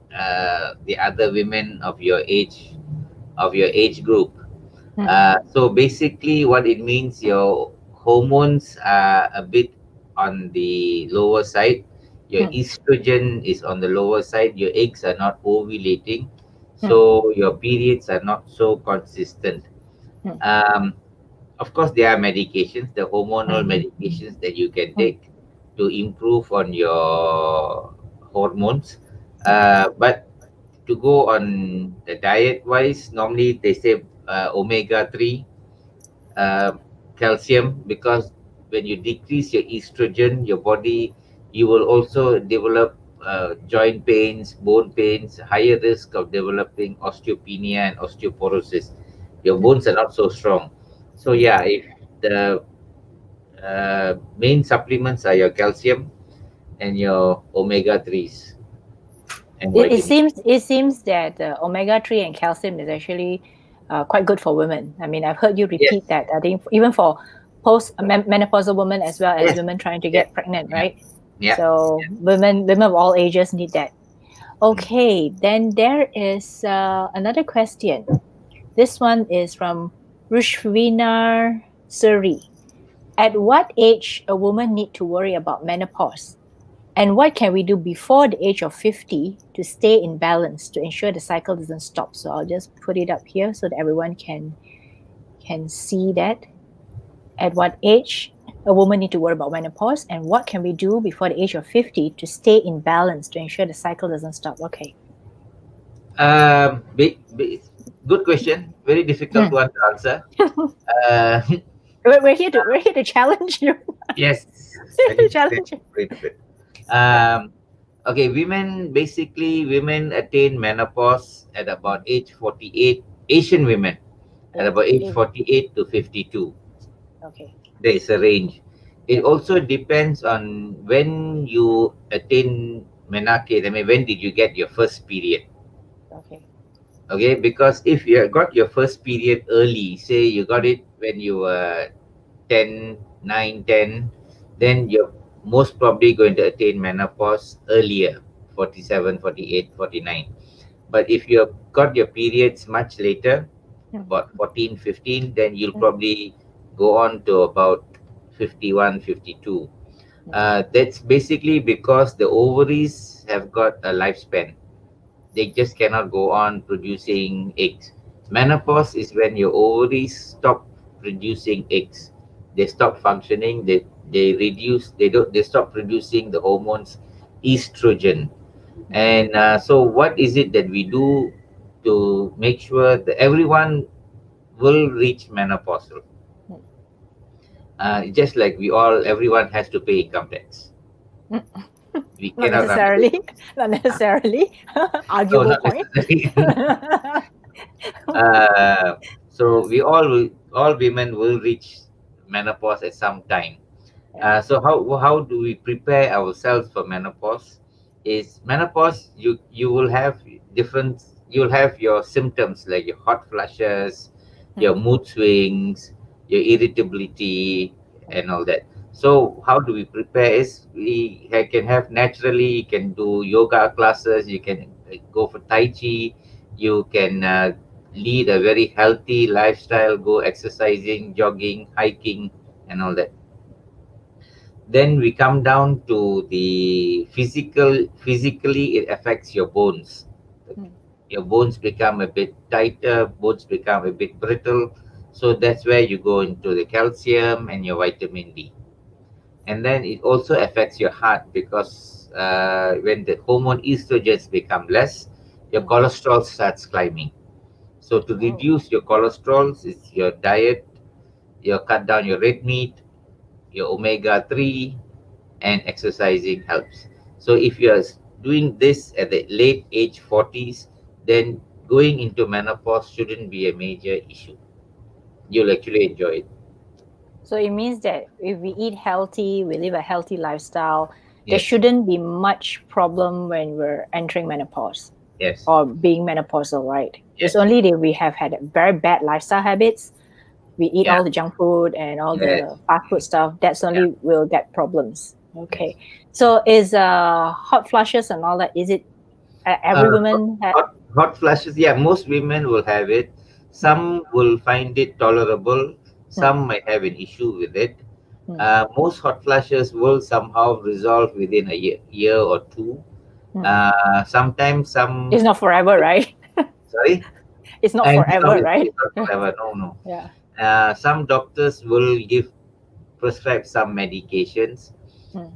the other women of your age group. Hmm. So basically, what it means, your hormones are a bit. on the lower side, your Hmm. estrogen is on the lower side, your eggs are not ovulating, Hmm. so your periods are not so consistent. Hmm. Um, of course, there are medications, the hormonal Hmm. medications that you can Hmm. take to improve on your hormones. Hmm. But to go on the diet wise, normally they say omega 3, uh, calcium, because when you decrease your estrogen, your body, you will also develop joint pains, bone pains, higher risk of developing osteopenia and osteoporosis. Your Hmm. bones are not so strong. So Hmm. yeah, if the main supplements are your calcium and your omega 3s and It vitamins. seems that omega 3 and calcium is actually quite good for women. I mean, I've heard you Yes, repeat that. I think even for menopausal women as well as yes, women trying to yes, get pregnant, yeah, right? yeah. So women of all ages need that. Mm. Okay, then there is another question. This one is from Rushvinar Suri. At what age a woman need to worry about menopause? And what can we do before the age of 50 to stay in balance to ensure the cycle doesn't stop? So I'll just put it up here so that everyone can see that. At what age a woman need to worry about menopause and what can we do before the age of 50 to stay in balance to ensure the cycle doesn't stop? Okay. Good question. Very difficult Hmm. one to answer. Uh, We're here to challenge you. yes, We're I here to need to say challenge you. it a bit. Um, okay, women attain menopause at about age 48. Asian women at Yeah. about age Yeah. 48 to 52. Okay. There is a range. It Yeah. also depends on when you attain menarche. I mean, when did you get your first period? Okay. Okay, because if you got your first period early, say you got Hmm. it when you were 10, 9, 10, Hmm. then you're most probably going to attain menopause earlier, 47, 48, 49. But if you have got your periods much later, Hmm. about 14, 15, then you'll Hmm. probably go on to about 51, 52. Hmm. That's basically because the ovaries have got a lifespan. They just cannot go on producing eggs. Menopause is when your ovaries stop producing eggs. They stop functioning. They reduce. They stop producing the hormones estrogen. Hmm. And so, what is it that we do to make sure that everyone will reach menopause? Hmm. Just like everyone has to pay income tax. Hmm. We Not cannot run away necessarily. from it. Not necessarily. No, Arguable not point. necessarily. Uh, so all women will reach menopause at some time. Yeah. So how do we prepare ourselves for menopause? Is menopause, you will have different, you'll have your symptoms like your hot flushes, Hmm. your mood swings, your irritability, Hmm. and all that. So how do we prepare? Is can have naturally. You can do yoga classes. You can go for tai chi. You can lead a very healthy lifestyle. Go exercising, jogging, hiking, and all that. Then we come down to the physically it affects your bones. Hmm. Your bones become a bit tighter, bones become a bit brittle. So that's where you go into the calcium and your vitamin D. And then it also affects your heart because when the hormone estrogens become less, your Hmm. cholesterol starts climbing. So to Oh. reduce your cholesterol, it's your diet, you cut down your red meat, your omega 3, and exercising helps. So if you are doing this at the late age 40s, then going into menopause shouldn't be a major issue. You'll actually enjoy it. So it means that if we eat healthy, we live a healthy lifestyle, there Yes, shouldn't be much problem when we're entering menopause yes, or being menopausal, right? It's yes, only that we have had very bad lifestyle habits. We eat yeah, all the junk food and all yes, the fast food stuff. That's yeah, only will get problems. yes. Okay. So is hot flushes and all that? Is it every Uh, woman? hot flashes, yeah, most women will have it. Hmm. Some will find it tolerable. Hmm. Some might have an issue with it. Hmm. Most hot flashes will somehow resolve within a year or two. Hmm. Sometimes some, It's not forever, right? sorry, It's not and forever, obviously right? it's not forever. No, no. Yeah. Some doctors will prescribe some medications, Hmm.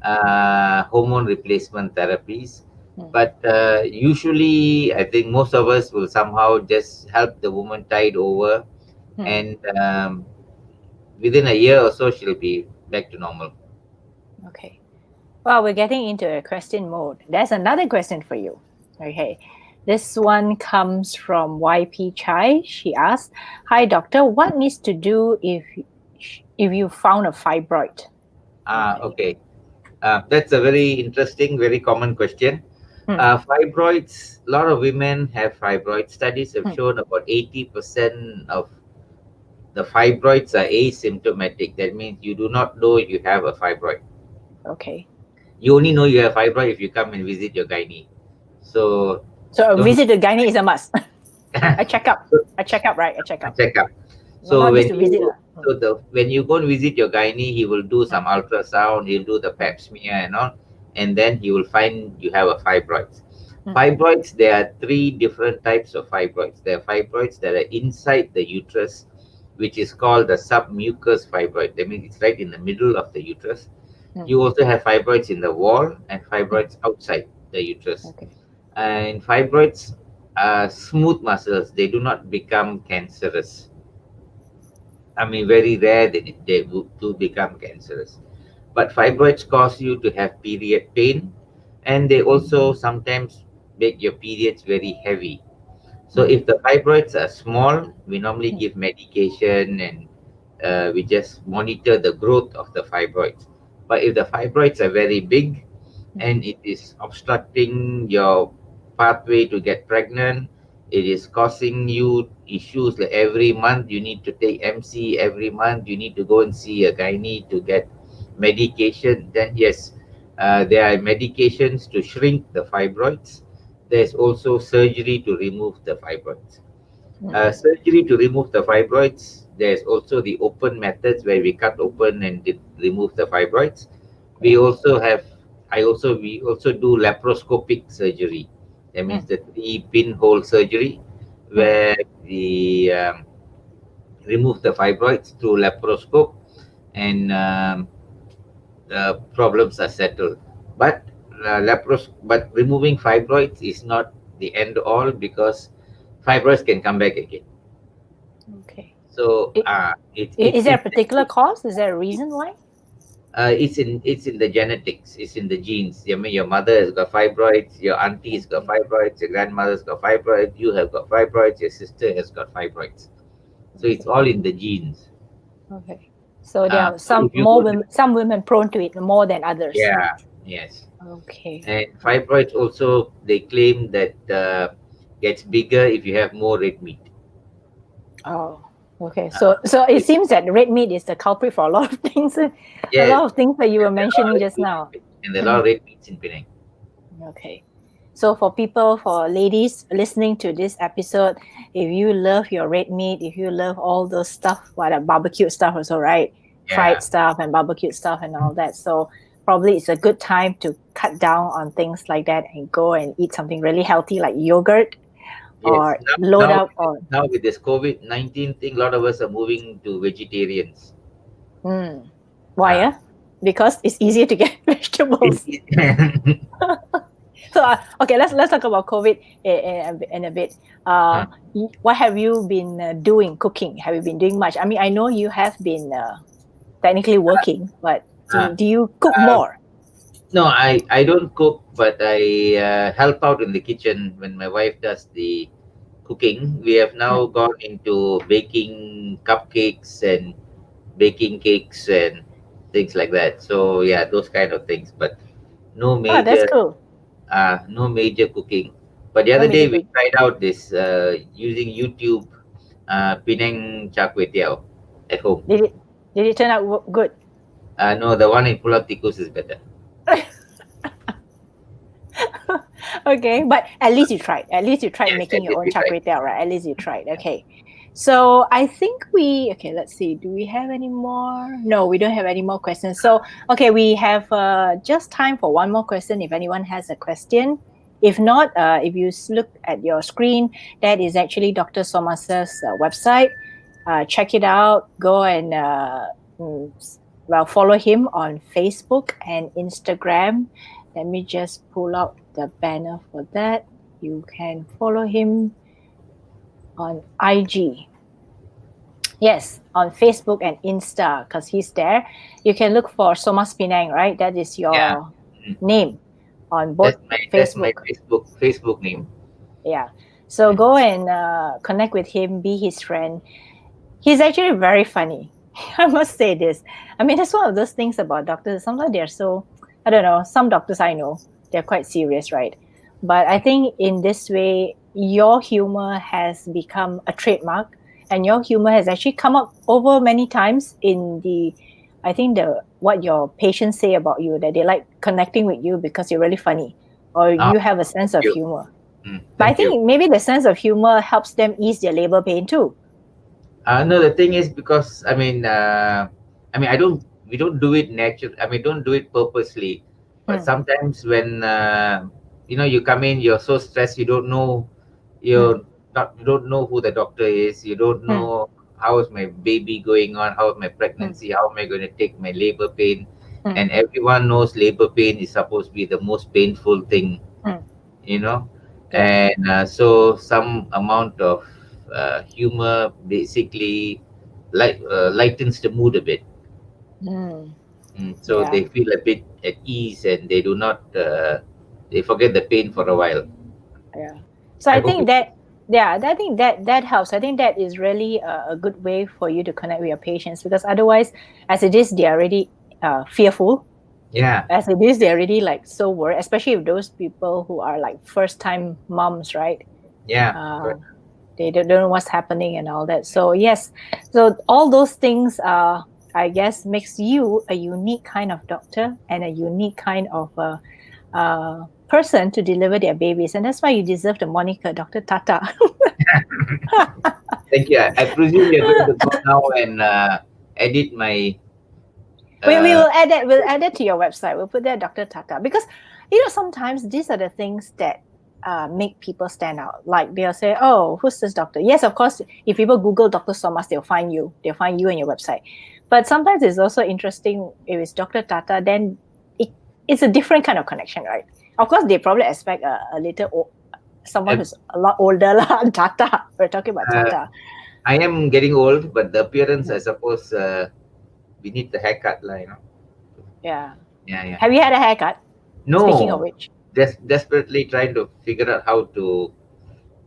hormone replacement therapies, Hmm. but usually I think most of us will somehow just help the woman tide over, Hmm. and within a year or so she'll be back to normal. Okay. Well, we're getting into a question mode. There's another question for you. Okay. This one comes from YP Chai. She asks, "Hi doctor, what needs to do if you found a fibroid?" Okay. Okay. That's a very interesting, very common question. Hmm. Fibroids, a lot of women have fibroids. Studies have Hmm. shown about 80% of the fibroids are asymptomatic. That means you do not know you have a fibroid. Okay. You only know you have fibroid if you come and visit your gynae. So So a don't visit to gynae is a must. A checkup. so, A checkup, right? A checkup. check up. No, So not just a visit. Hmm. when you go and visit your gynae, he will do Hmm. some ultrasound, he'll do the Hmm. pap smear and all, and then he will find you have a fibroids. Hmm. Fibroids, there are three different types of fibroids. There are fibroids that are inside the uterus, which is called the submucous fibroid. That means it's right in the middle of the uterus. Hmm. You also have fibroids in the wall and Hmm. fibroids outside the uterus. Okay. And fibroids are smooth muscles, they do not become cancerous. I mean, very rare that do become cancerous. But fibroids cause you to have period pain, and they also sometimes make your periods very heavy. So Hmm. if the fibroids are small, we normally Hmm. give medication, and we just monitor the growth of the fibroids. But if the fibroids are very big Hmm. and it is obstructing your pathway to get pregnant, it is causing you issues like every month you need to take MC, every month you need to go and see a gynae to get medication, then yes, there are medications to shrink the fibroids. There's also surgery to remove the fibroids. Hmm. Surgery to remove the fibroids. There's also the open methods where we cut open and remove the fibroids. We Yeah. also have, we also do laparoscopic surgery. That Hmm. means the three pinhole surgery, Hmm. where we remove the fibroids through laparoscope, and the problems are settled. But but removing fibroids is not the end all, because fibroids can come back again. Okay. So I- Is there a particular cause? Is there a reason why? it's in the genetics. It's in the genes. I mean, your mother has got fibroids, your auntie's got Okay. fibroids, your grandmother's got fibroids, you have got fibroids, your sister has got fibroids. So it's Okay. all in the genes. Okay. So there are So some if you more go to, women, some women prone to it more than others. yeah, yes. Okay. And fibroids also, they claim that gets bigger if you have more red meat. Oh, okay. Uh, So it it- seems that red meat is the culprit for a lot of things. A yes, lot of things that you were there are a lot mentioning of red just meat now. and there are a lot of red meats in Penang. Okay. So for people, for ladies listening to this episode, if you love your red meat, if you love all those stuff, what a barbecued stuff also, right? Fried Yeah, stuff and barbecued stuff and all that. So probably it's a good time to cut down on things like that and go and eat something really healthy like yogurt yes. or load up on. Now with this COVID-19 thing, a lot of us are moving to vegetarians. Mm. Why? Uh, Because it's easier to get vegetables. it- So okay, let's talk about COVID in a bit. uh, What have you been doing cooking? Have you been doing much? I mean, I know you have been technically working, but uh, do you cook uh, more? no, I don't cook, but I help out in the kitchen when my wife does the cooking. We have Hmm. now gone into baking cupcakes and baking cakes and things like that. So yeah, those kind of things, but no Oh, that's major cool. no major cooking. But the No other day major we cook. tried out this using YouTube, Penang char kway teow at home. Did it turn out good? No, the one in Pulau Tikus is better. Okay, but at least you tried. At least you tried Yes, making at your least own we char tried. kway teow, right? At least you tried. Okay. So I think okay, let's see. Do we have any more? No, we don't have any more questions. So, okay, we have just time for one more question if anyone has a question. If not, if you look at your screen, that is actually Dr. Somas's website. Check it out. Go and, mm, follow him on Facebook and Instagram. Let me just pull out the banner for that. You can follow him on IG. Yes, on Facebook and Insta, because he's there. You can look for Somas Penang, right? That is Yeah. your Mm. name on both That's my Facebook. Facebook name. Yeah. So go and connect with him, be his friend. He's actually very funny. I must say this. I mean, that's one of those things about doctors. Sometimes they're so, I don't know, some doctors I know, they're quite serious, right? But I think in this way, your humor has become a trademark, and your humor has actually come up over many times in I think what your patients say about you, that they like connecting with you because you're really funny or Oh, you have a sense thank of you. humor. But I Thank you. think maybe the sense of humor helps them ease their labor pain too. No, the thing is because I don't we don't do it natural. I mean, don't do it purposely. But Mm, sometimes when you come in, you're so stressed, mm, you don't know who the doctor is. You don't mm, know how is my baby going on, how is my mm, pregnancy, how am I going to take my labor pain, mm, and everyone knows labor pain is supposed to be the most painful thing, mm. you know Yeah. and so some amount of humor basically lightens the mood a bit. Mm, So yeah. they feel a bit at ease and they do not they forget the pain for a while. Yeah. So I I hope think it. that, yeah, I think that helps. I think that is really a good way for you to connect with your patients, because otherwise, as it is, they are already fearful. Yeah, As it is, they're already like so worried, especially if those people who are like first time moms, right? yeah, Uh, correct. they don't know what's happening and all that. So yes, so all those things, I guess, makes you a unique kind of doctor and a unique kind of person to deliver their babies, and that's why you deserve the moniker Dr. Tata. Thank you. I presume you're going to go now and edit my We uh, will add that. We'll add it to your website. We'll put there Dr. Tata, because sometimes these are the things that make people stand out. Like they'll say, "Oh, who's this doctor?" Yes, of course. If people Google Dr. Somas, they'll find you. They'll find you on your website. But sometimes it's also interesting if it's Dr. Tata. Then it, it's a different kind of connection, right? Of course, they probably expect a little someone uh, who's a lot older lah. Tata. We're talking about uh, Tata. I am getting old, but the appearance, I Mm. suppose, we need the haircut, Yeah. Yeah, yeah. Have you had a haircut? Speaking of No, which. desperately trying to figure out how to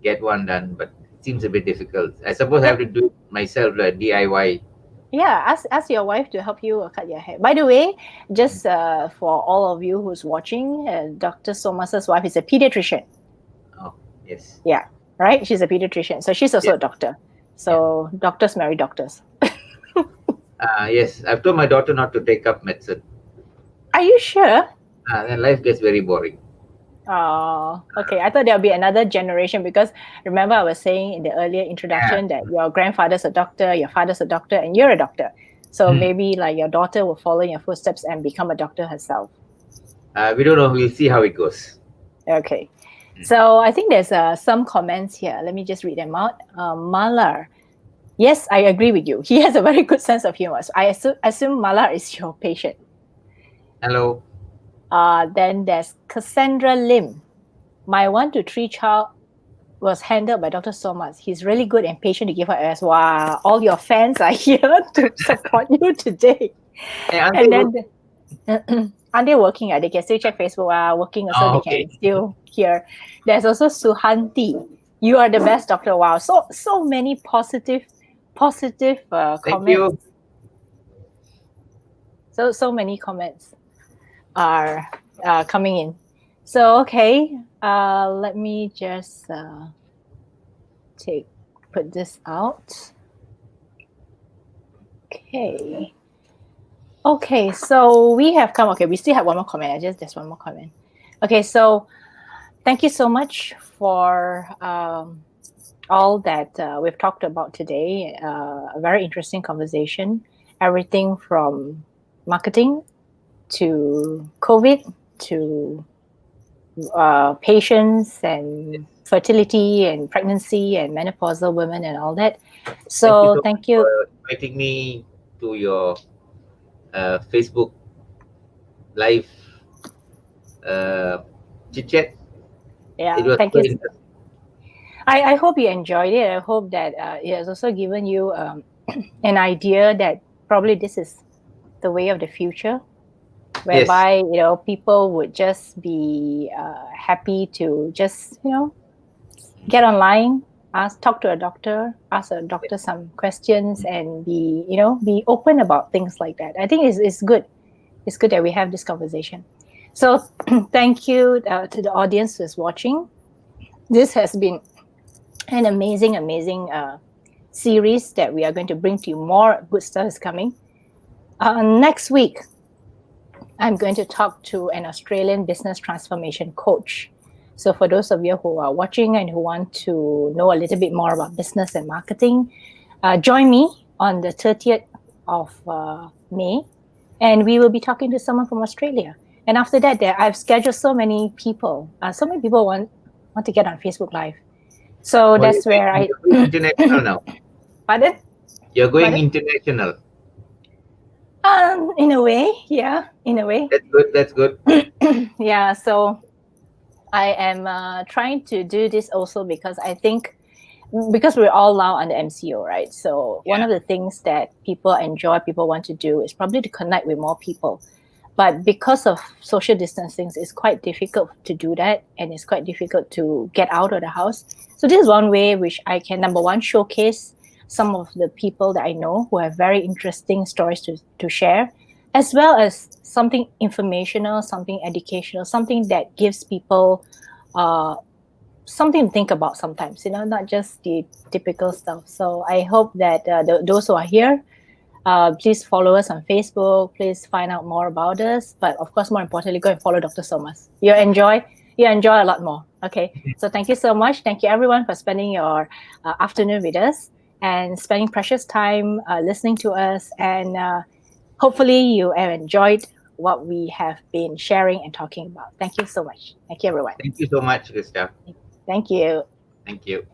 get one done, but it seems a bit difficult. I suppose I have to do it myself, like DIY. Yeah, ask your wife to help you cut your hair. By the way, just for all of you who's watching, Dr. Somas's wife is a pediatrician. Oh, yes. Yeah, right. She's a pediatrician, so she's Yeah, also a doctor. yeah. So doctors marry doctors. Yes, I've told my daughter not to take up medicine. Are you sure? Then life gets very boring. Oh, okay. I thought there'll be another generation, because remember I was saying in the earlier Yeah. introduction that your grandfather's a doctor, your father's a doctor, and you're a doctor. So Hmm. maybe like your daughter will follow in your footsteps and become a doctor herself. We don't know. We'll see how it goes. Okay. Hmm. So I think there's some comments here. Let me just read them out. Malar. Yes, I agree with you. He has a very good sense of humor. So I assume Malar is your patient. Hello. Then there's Cassandra Lim. My 1 to 3 child was handled by Dr. Somas. He's really good and patient to give her advice. Wow, all your fans are here to support you today. Hey, aren't they And then work? are they working? They can still check Facebook. Working also, Oh, they okay. can still hear. There's also Suhanti. You are the best doctor. Wow, so many positive Thank you. comments. So many comments are coming in. So okay, let me just put this out. Okay. Okay, so we have come. Okay, we still have one more comment. There's one more comment. Okay, so thank you so much for all that we've talked about today. A very interesting conversation. Everything from marketing to COVID to patients and fertility and pregnancy and menopausal women and all that. Thank you So so much thank for you. inviting me to your Facebook live uh, chit chat. It Yeah, was thank you. quite interesting. I hope you enjoyed it. I hope that it has also given you an idea that probably this is the way of the future, Yes, whereby people would just be happy to just get online, talk to a doctor, ask a doctor some questions, and be open about things like that. I think it's good. It's good that we have this conversation. So thank you to the audience who's watching. This has been an amazing series that we are going to bring to you. More good stuff is coming. Next week, I'm going to talk to an Australian business transformation coach. So, for those of you who are watching and who want to know a little bit more about business and marketing, join me on the 30th of May, and we will be talking to someone from Australia. And after that, I've scheduled so many people. So many people want to get on Facebook Live. So well, that's where I. you're going international now. Pardon? You're going Pardon? international. In a way, yeah, in a way. That's good. That's good. Yeah, so I am trying to do this also because I think because we're all now under MCO, right? So one Yeah. of the things that people enjoy, people want to do is probably to connect with more people. But because of social distancing, it's quite difficult to do that, and it's quite difficult to get out of the house. So this is one way which I can, number one, showcase some of the people that I know who have very interesting stories to share, as well as something informational, something educational, something that gives people uh, something to think about sometimes, not just the typical stuff. So I hope that those who are here, please follow us on Facebook. Please find out more about us. But of course, more importantly, go and follow Dr. Somas. You enjoy a lot more. Okay. So thank you so much. Thank you everyone for spending your afternoon with us and spending precious time listening to us. And hopefully you have enjoyed what we have been sharing and talking about. Thank you so much. Thank you, everyone. Thank you so much, Krista. Thank you. Thank you.